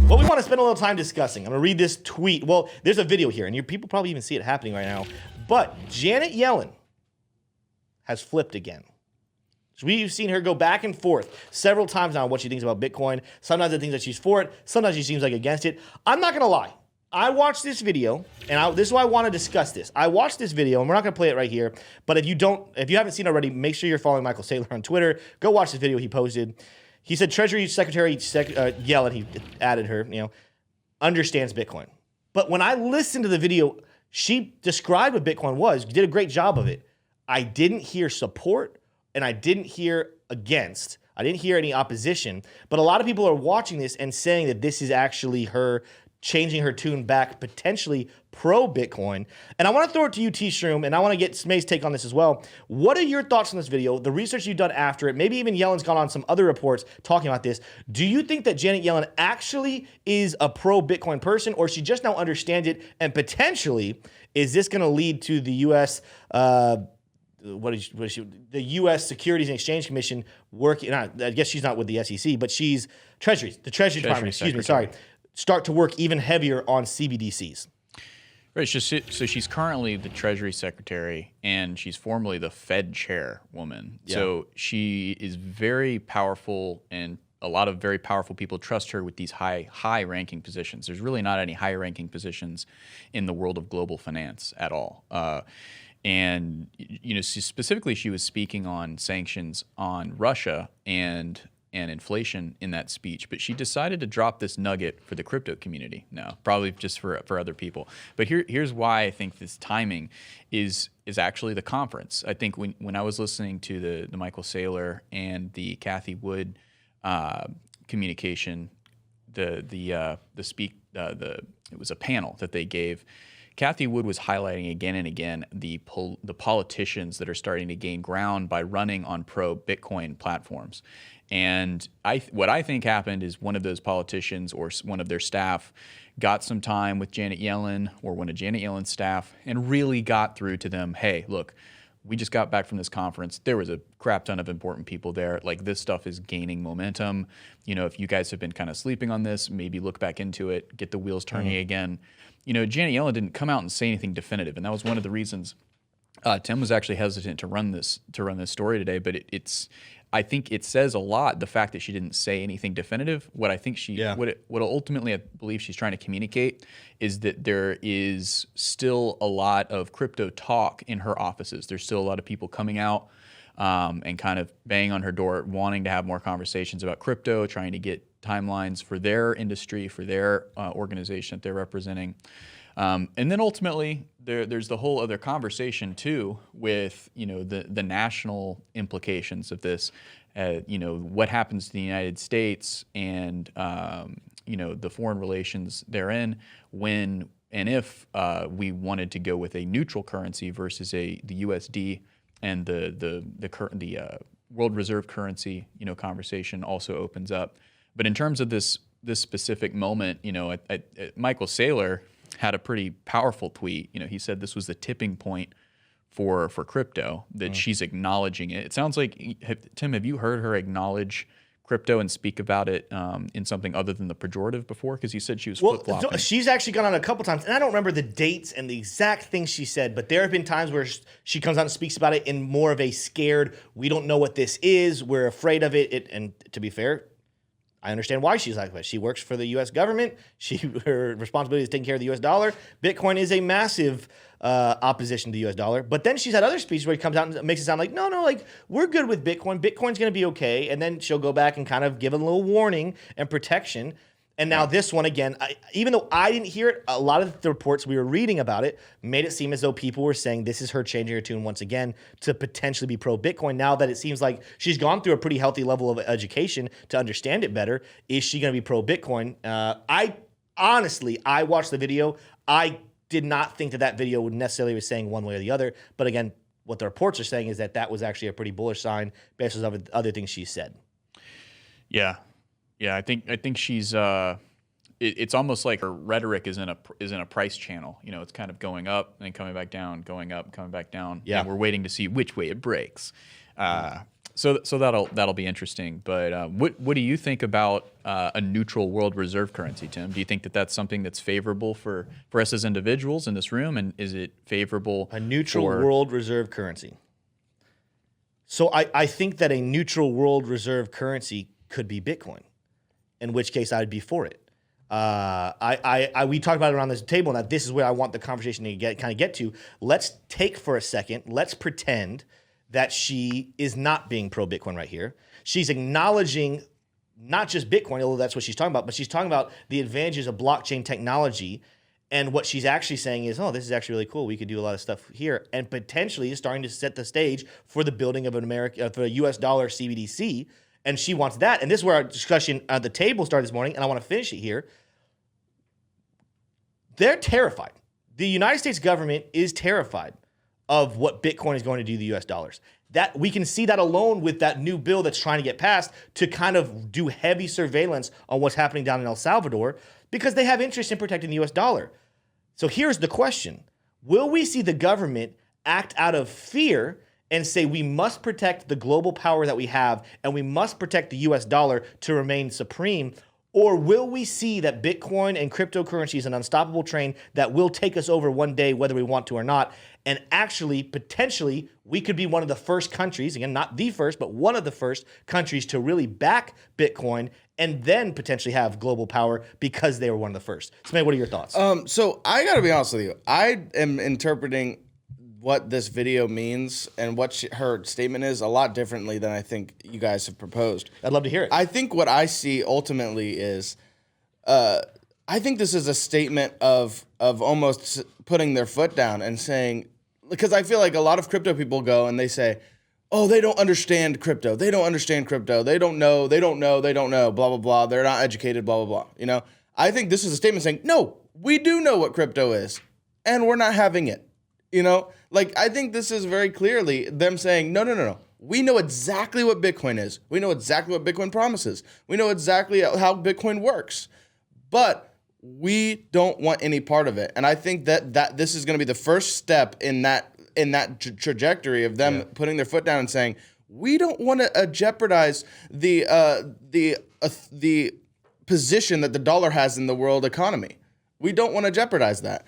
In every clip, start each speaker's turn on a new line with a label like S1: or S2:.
S1: What we want to spend a little time discussing, I'm going to read this tweet. Well, there's a video here, and people probably even see it happening right now. But Janet Yellen has flipped again. So we've seen her go back and forth several times now on what she thinks about Bitcoin. Sometimes it thinks that she's for it. Sometimes she seems like against it. I'm not going to lie. I watched this video, and this is why I want to discuss this. I watched this video, and we're not going to play it right here. But if you haven't seen it already, make sure you're following Michael Saylor on Twitter. Go watch this video he posted. He said Treasury Secretary Yellen, he added her, understands Bitcoin. But when I listened to the video, she described what Bitcoin was, did a great job of it. I didn't hear support, and I didn't hear against. I didn't hear any opposition. But a lot of people are watching this and saying that this is actually her changing her tune back, potentially pro-Bitcoin. And I want to throw it to you, T-Shroom, and I want to get Smay's take on this as well. What are your thoughts on this video, the research you've done after it? Maybe even Yellen's gone on some other reports talking about this. Do you think that Janet Yellen actually is a pro-Bitcoin person, or she just now understands it, and potentially is this going to lead to the U.S. The U.S. Securities and Exchange Commission working? I guess she's not with the SEC, but she's the Treasury Department. Excuse me, sorry. Start to work even heavier on CBDCs.
S2: Right. So she's currently the Treasury Secretary, and she's formerly the Fed Chairwoman. Yeah. So she is very powerful, and a lot of very powerful people trust her with these high-ranking positions. There's really not any high-ranking positions in the world of global finance at all. And specifically, she was speaking on sanctions on Russia and inflation in that speech, but she decided to drop this nugget for the crypto community. No, probably just for other people. But here's why I think this timing is actually the conference. I think when I was listening to the Michael Saylor and the Cathie Wood communication, it was a panel that they gave. Cathie Wood was highlighting again and again the politicians that are starting to gain ground by running on pro-Bitcoin platforms. And what I think happened is one of those politicians or one of their staff got some time with Janet Yellen or one of Janet Yellen's staff and really got through to them, hey, look, we just got back from this conference. There was a crap ton of important people there. Like, this stuff is gaining momentum. If you guys have been kind of sleeping on this, maybe look back into it, get the wheels turning again. Janet Yellen didn't come out and say anything definitive, and that was one of the reasons Tim was actually hesitant to run this story today. But I think it says a lot, the fact that she didn't say anything definitive. What I think what ultimately I believe she's trying to communicate is that there is still a lot of crypto talk in her offices. There's still a lot of people coming out and kind of banging on her door, wanting to have more conversations about crypto, trying to get timelines for their industry, for their organization that they're representing. And then ultimately, there's the whole other conversation too with the national implications of this. What happens to the United States and the foreign relations therein when and if we wanted to go with a neutral currency versus the USD and the world reserve currency conversation also opens up. But in terms of this specific moment, Michael Saylor had a pretty powerful tweet. He said this was the tipping point for crypto, that she's acknowledging it. It sounds like, Tim, have you heard her acknowledge crypto and speak about it in something other than the pejorative before? Because you said she was flip-flopping.
S1: She's actually gone on a couple times, and I don't remember the dates and the exact things she said, but there have been times where she comes out and speaks about it in more of a scared, we don't know what this is, we're afraid of it. And to be fair, I understand why she's like that. She works for the U.S. government. Her responsibility is taking care of the U.S. dollar. Bitcoin is a massive opposition to the U.S. dollar. But then she's had other speeches where he comes out and makes it sound like, no, like, we're good with Bitcoin. Bitcoin's going to be okay. And then she'll go back and kind of give a little warning and protection. And now this one again, even though I didn't hear it, a lot of the reports we were reading about it made it seem as though people were saying this is her changing her tune once again to potentially be pro-Bitcoin. Now that it seems like she's gone through a pretty healthy level of education to understand it better, is she going to be pro-Bitcoin? I watched the video. I did not think that video would necessarily be saying one way or the other. But again, what the reports are saying is that was actually a pretty bullish sign based on other things she said.
S2: Yeah. Yeah, I think she's. It's almost like her rhetoric is in a price channel. It's kind of going up and then coming back down, going up, coming back down.
S1: Yeah,
S2: and we're waiting to see which way it breaks. So that'll be interesting. But what do you think about a neutral world reserve currency, Tim? Do you think that that's something that's favorable for us as individuals in this room, and is it favorable
S1: a neutral world reserve currency? So I think that a neutral world reserve currency could be Bitcoin, in which case I'd be for it. We talked about it around this table, and that this is where I want the conversation to get to. Let's take for a second. Let's pretend that she is not being pro Bitcoin right here. She's acknowledging not just Bitcoin, although that's what she's talking about, but she's talking about the advantages of blockchain technology. And what she's actually saying is, oh, this is actually really cool. We could do a lot of stuff here, and potentially is starting to set the stage for the building of for a US dollar CBDC. And she wants that. And this is where our discussion at the table started this morning, and I want to finish it here. They're terrified. The United States government is terrified of what Bitcoin is going to do to the US dollars. That we can see that alone with that new bill that's trying to get passed to kind of do heavy surveillance on what's happening down in El Salvador, because they have interest in protecting the US dollar. So here's the question. Will we see the government act out of fear and say we must protect the global power that we have and we must protect the US dollar to remain supreme? Or will we see that Bitcoin and cryptocurrency is an unstoppable train that will take us over one day, whether we want to or not? And actually, potentially, we could be one of the first countries, again, not the first, but one of the first countries to really back Bitcoin and then potentially have global power because they were one of the first. So, what are your thoughts?
S3: So I got to be honest with you. I am interpreting what this video means and what her statement is a lot differently than I think you guys have proposed.
S1: I'd love to hear it.
S3: I think what I see ultimately is, I think this is a statement of almost putting their foot down and saying, because I feel like a lot of crypto people go and they say, oh, they don't understand crypto. They don't understand crypto. They don't know, blah, blah, blah. They're not educated, blah, blah, blah. You know, I think this is a statement saying, no, we do know what crypto is and we're not having it. You know, like, I think this is very clearly them saying, no. We know exactly what Bitcoin is. We know exactly what Bitcoin promises. We know exactly how Bitcoin works. But we don't want any part of it. And I think that this is going to be the first step in that trajectory of them putting their foot down and saying, we don't want to jeopardize the position that the dollar has in the world economy. We don't want to jeopardize that.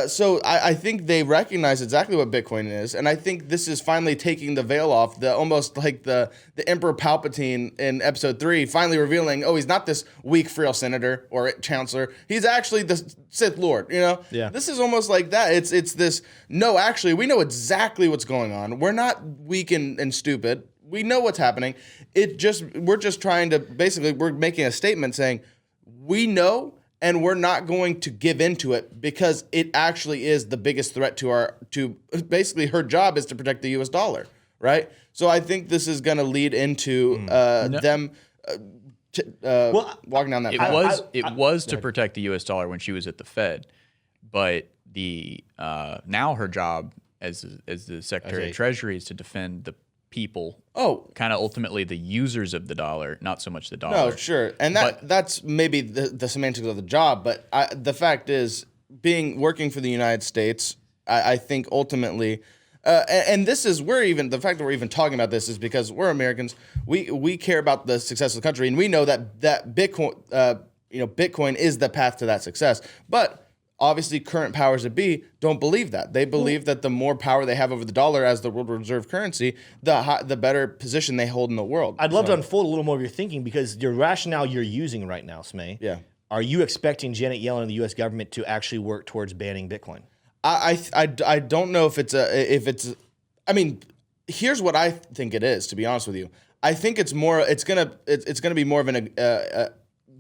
S3: So I think they recognize exactly what Bitcoin is, and I think this is finally taking the veil off, almost like the Emperor Palpatine in Episode 3, finally revealing, oh, he's not this weak, frail senator or chancellor. He's actually the Sith Lord, you know?
S1: Yeah.
S3: This is almost like that. It's this, no, actually, we know exactly what's going on. We're not weak and stupid. We know what's happening. We're just trying to, basically, we're making a statement saying, we know, and we're not going to give into it because it actually is the biggest threat to basically her job is to protect the US dollar, right? So I think this is going to lead into them walking down that path.
S2: It was to protect the US dollar when she was at the Fed, but now her job as the Secretary of Treasury is to defend the people. Kind of ultimately the users of the dollar, not so much the dollar.
S3: No, sure. And that's maybe the semantics of the job, but the fact is, working for the United States, I think ultimately, and this is, the fact that we're even talking about this is because we're Americans. We care about the success of the country, and we know that Bitcoin, Bitcoin is the path to that success. But obviously, current powers that be don't believe that. They believe that the more power they have over the dollar as the world reserve currency, the better position they hold in the world.
S1: I'd love to unfold a little more of your thinking, because your rationale you're using right now, Smay.
S3: Yeah.
S1: Are you expecting Janet Yellen and the U.S. government to actually work towards banning Bitcoin?
S3: I don't know if it's. I mean, here's what I think it is. To be honest with you, I think it's more. It's gonna be more of an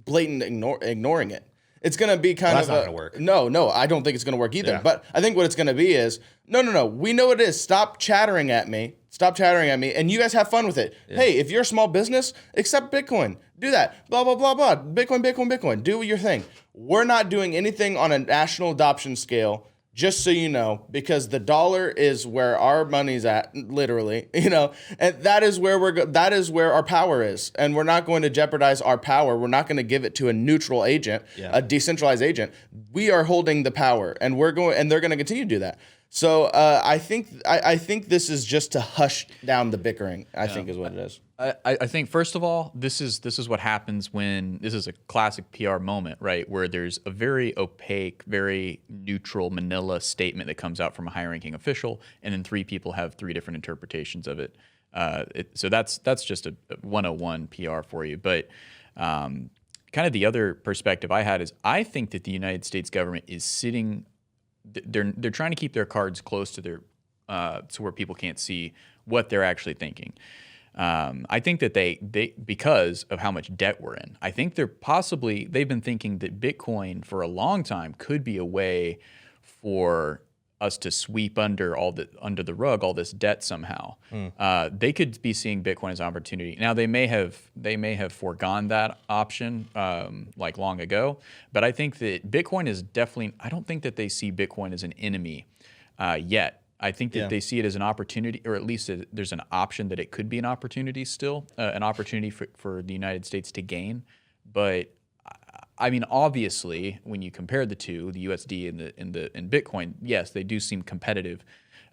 S3: blatant ignoring it. It's going to be
S1: that's not going to work.
S3: No, I don't think it's going to work either. Yeah. But I think what it's going to be is, no. We know it is. Stop chattering at me. And you guys have fun with it. Yeah. Hey, if you're a small business, accept Bitcoin. Do that. Blah, blah, blah, blah. Bitcoin. Do your thing. We're not doing anything on a national adoption scale, just so you know, because the dollar is where our money's at, literally, and that is where our power is, and we're not going to jeopardize our power. We're not going to give it to a neutral agent, a decentralized agent. We are holding the power, and they're going to continue to do that. So I think this is just to hush down the bickering. I think is what it is.
S2: I think first of all, this is what happens when this is a classic PR moment, right? Where there's a very opaque, very neutral Manila statement that comes out from a high-ranking official, and then three people have three different interpretations of it. So that's just a 101 PR for you. But kind of the other perspective I had is I think that the United States government is sitting. They're trying to keep their cards close to their to where people can't see what they're actually thinking. I think that they because of how much debt we're in, I think they've been thinking that Bitcoin for a long time could be a way for us to sweep under the rug all this debt somehow. They could be seeing Bitcoin as an opportunity. Now they may have foregone that option like long ago, but I think that Bitcoin is definitely. I don't think that they see Bitcoin as an enemy yet. I think that they see it as an opportunity, or at least there's an option that it could be an opportunity still, an opportunity for the United States to gain. But I mean, obviously, when you compare the two, the USD and Bitcoin, yes, they do seem competitive.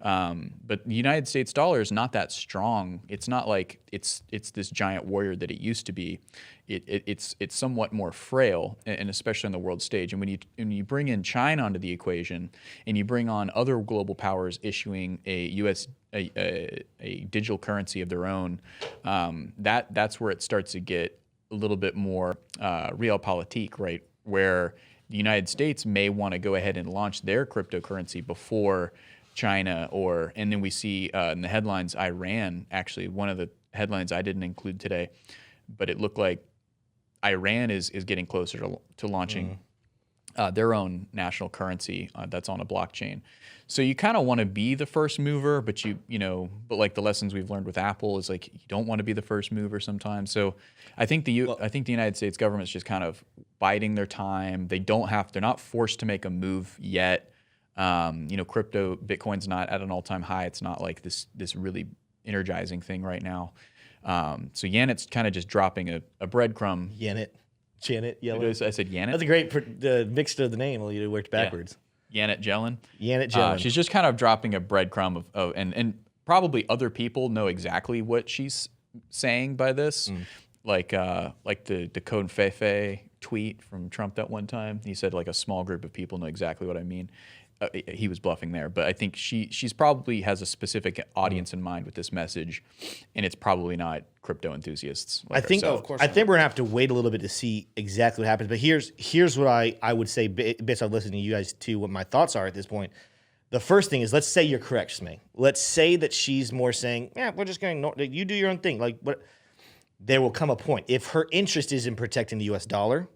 S2: But the United States dollar is not that strong. It's not like it's this giant warrior that it used to be. It's somewhat more frail, and especially on the world stage. And when you bring in China onto the equation, and you bring on other global powers issuing a digital currency of their own, that's where it starts to get a little bit more realpolitik, right? Where the United States may want to go ahead and launch their cryptocurrency before China, and then we see in the headlines, Iran, actually one of the headlines I didn't include today, but it looked like Iran is getting closer to launching their own national currency that's on a blockchain. So you kind of want to be the first mover, but but like the lessons we've learned with Apple is like you don't want to be the first mover sometimes. So I think the United States government's just kind of biding their time. They're not forced to make a move yet. Crypto Bitcoin's not at an all-time high. It's not like this really energizing thing right now. So Janet's kind of just dropping a breadcrumb.
S1: Janet Yellen.
S2: I said Janet.
S1: That's a great mix of the name. Well, you worked backwards.
S2: Janet Yellen.
S1: Janet Yellen.
S2: She's just kind of dropping a breadcrumb and probably other people know exactly what she's saying by this. Like the Code Fefe tweet from Trump that one time. He said like a small group of people know exactly what I mean. He was bluffing there, but I think she's probably has a specific audience in mind with this message, and it's probably not crypto enthusiasts. Like
S1: I think
S3: of course
S1: I think we're gonna have to wait a little bit to see exactly what happens. But here's what I would say based on listening to you guys too. What my thoughts are at this point. The first thing is, let's say you're correct, Smay. Let's say that she's more saying, yeah, we're just going to you do your own thing. Like what? There will come a point if her interest is in protecting the U.S. dollar.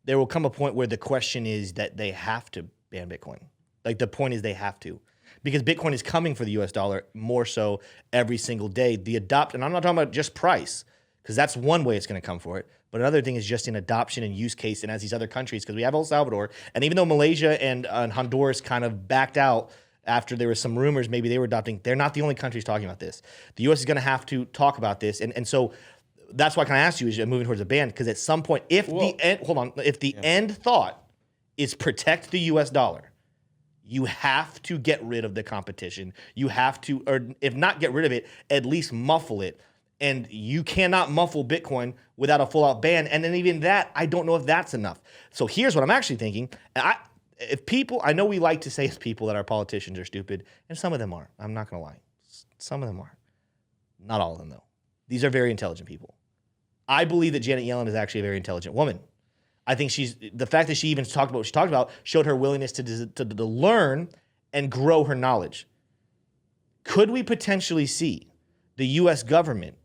S1: There will come a point where the question is that they have to ban Bitcoin. Like the point is they have to, because Bitcoin is coming for the U.S. dollar more so every single day. And I'm not talking about just price, because that's one way it's going to come for it. But another thing is just in adoption and use case, and as these other countries, because we have El Salvador, and even though Malaysia and Honduras kind of backed out after there was some rumors maybe they were adopting, they're not the only countries talking about this. The U.S. is going to have to talk about this, and so that's why I kind of asked you, is you're moving towards a ban, because at some point, if the end thought is protect the U.S. dollar, you have to get rid of the competition. You have to, or if not get rid of it, at least muffle it. And you cannot muffle Bitcoin without a full-out ban. And then even that, I don't know if that's enough. So here's what I'm actually thinking. I know we like to say as people that our politicians are stupid, and some of them are. I'm not going to lie. Some of them are. Not all of them, though. These are very intelligent people. I believe that Janet Yellen is actually a very intelligent woman. I think the fact that she even talked about what she talked about showed her willingness to learn and grow her knowledge. Could we potentially see the U.S. government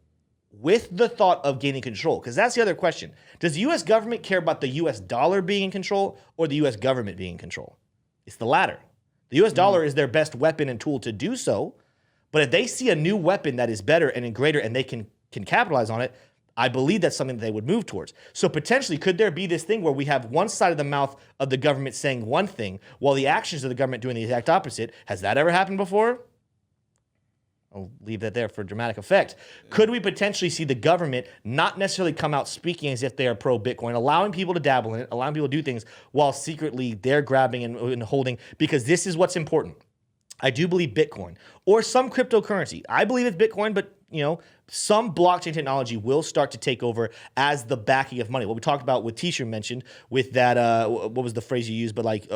S1: with the thought of gaining control? Because that's the other question. Does the U.S. government care about the U.S. dollar being in control or the U.S. government being in control? It's the latter. The U.S. dollar is their best weapon and tool to do so. But if they see a new weapon that is better and greater and they can capitalize on it, I believe that's something that they would move towards. So potentially, could there be this thing where we have one side of the mouth of the government saying one thing while the actions of the government doing the exact opposite? Has that ever happened before? I'll leave that there for dramatic effect. Could we potentially see the government not necessarily come out speaking as if they are pro-Bitcoin, allowing people to dabble in it, allowing people to do things while secretly they're grabbing and holding? Because this is what's important. I do believe Bitcoin or some cryptocurrency. I believe it's Bitcoin, but some blockchain technology will start to take over as the backing of money. What we talked about, what Tisha mentioned with that, what was the phrase you used? But like,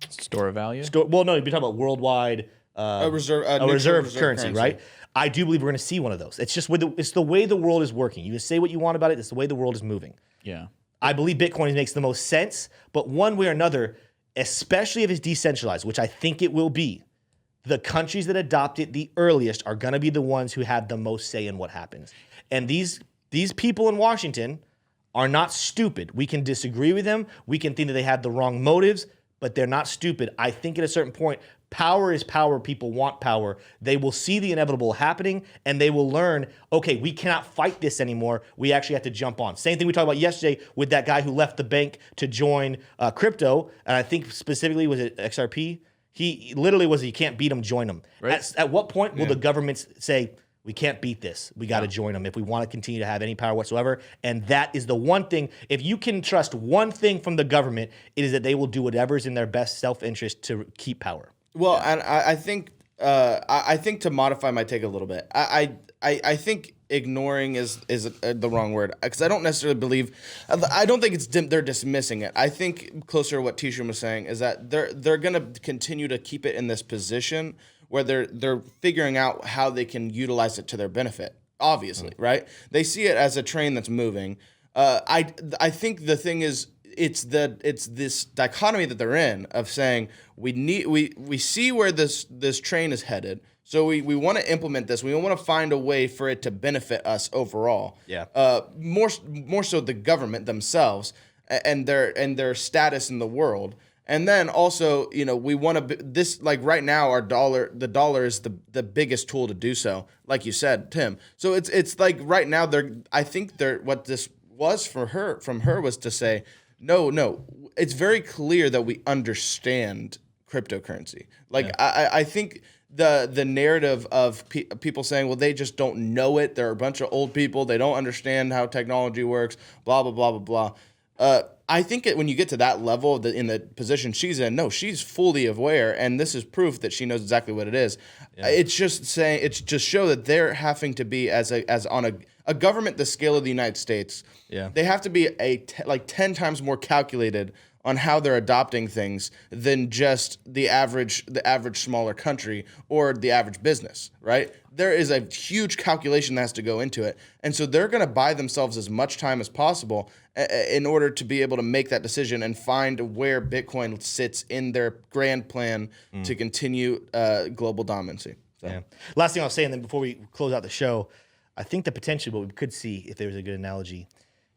S2: Store of value?
S1: well, no, you're talking about worldwide
S3: A reserve
S1: currency, right? I do believe we're going to see one of those. It's just it's the way the world is working. You can say what you want about it. It's the way the world is moving.
S2: Yeah.
S1: I believe Bitcoin makes the most sense, but one way or another, especially if it's decentralized, which I think it will be, the countries that adopt it the earliest are going to be the ones who have the most say in what happens. And these people in Washington are not stupid. We can disagree with them. We can think that they have the wrong motives, but they're not stupid. I think at a certain point, power is power. People want power. They will see the inevitable happening, and they will learn, okay, we cannot fight this anymore. We actually have to jump on. Same thing we talked about yesterday with that guy who left the bank to join crypto, and I think specifically, was it XRP? He literally was, you can't beat them, join them.
S2: Right.
S1: At what point will the governments say, we can't beat this, we got to join them if we want to continue to have any power whatsoever? And that is the one thing, if you can trust one thing from the government, it is that they will do whatever is in their best self-interest to keep power.
S3: Well, and I think to modify my take a little bit, I think ignoring is the wrong word, because I don't necessarily believe, I don't think they're dismissing it. I think closer to what Tisha was saying is that they're going to continue to keep it in this position where they're figuring out how they can utilize it to their benefit. Obviously, right? They see it as a train that's moving. I think the thing is, it's this dichotomy that they're in of saying we see where this train is headed, so we want to implement this. We want to find a way for it to benefit us overall.
S1: Yeah.
S3: More so the government themselves and their status in the world. And then also, we want to this, like right now, the dollar is the biggest tool to do so, like you said, Tim. So it's like right now what this was from her was to say, no, it's very clear that we understand cryptocurrency. Like I think the narrative of people saying, well, they just don't know it. They're a bunch of old people. They don't understand how technology works. Blah blah blah blah blah. I think when you get to that level, in the position she's in, no, she's fully aware, and this is proof that she knows exactly what it is. Yeah. It's just show that they're having to be as on a government the scale of the United States.
S1: Yeah,
S3: they have to be 10 times more calculated on how they're adopting things than just the average smaller country or the average business, right? There is a huge calculation that has to go into it. And so they're going to buy themselves as much time as possible in order to be able to make that decision and find where Bitcoin sits in their grand plan to continue global dominancy. So.
S1: Yeah. Last thing I'll say, and then before we close out the show, I think the potential, what we could see, if there was a good analogy,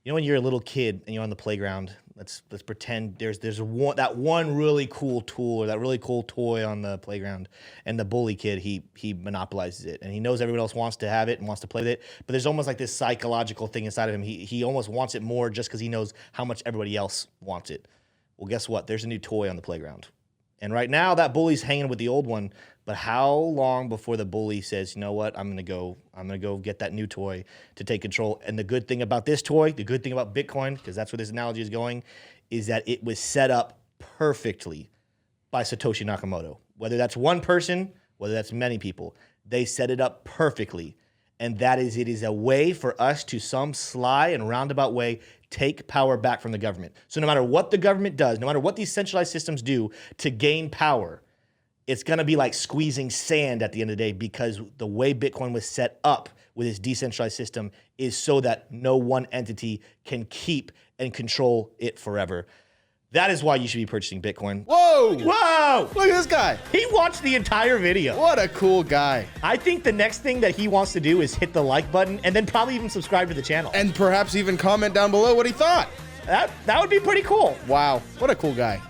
S1: when you're a little kid and you're on the playground, let's pretend there's that one really cool tool or that really cool toy on the playground, and the bully kid, he monopolizes it, and he knows everyone else wants to have it and wants to play with it, but there's almost like this psychological thing inside of him. He almost wants it more just because he knows how much everybody else wants it. Well, guess what? There's a new toy on the playground, and right now that bully's hanging with the old one. But how long before the bully says, you know what, I'm gonna go get that new toy to take control? And the good thing about this toy, the good thing about Bitcoin, because that's where this analogy is going, is that it was set up perfectly by Satoshi Nakamoto. Whether that's one person, whether that's many people, they set it up perfectly. And that is, it is a way for us to some sly and roundabout way take power back from the government. So no matter what the government does, no matter what these centralized systems do to gain power, it's going to be like squeezing sand at the end of the day, because the way Bitcoin was set up with this decentralized system is so that no one entity can keep and control it forever. That is why you should be purchasing Bitcoin.
S3: Whoa!
S1: Look
S3: at this guy.
S1: He watched the entire video.
S3: What a cool guy.
S1: I think the next thing that he wants to do is hit the like button and then probably even subscribe to the channel.
S3: And perhaps even comment down below what he thought.
S1: That would be pretty cool.
S3: Wow. What a cool guy.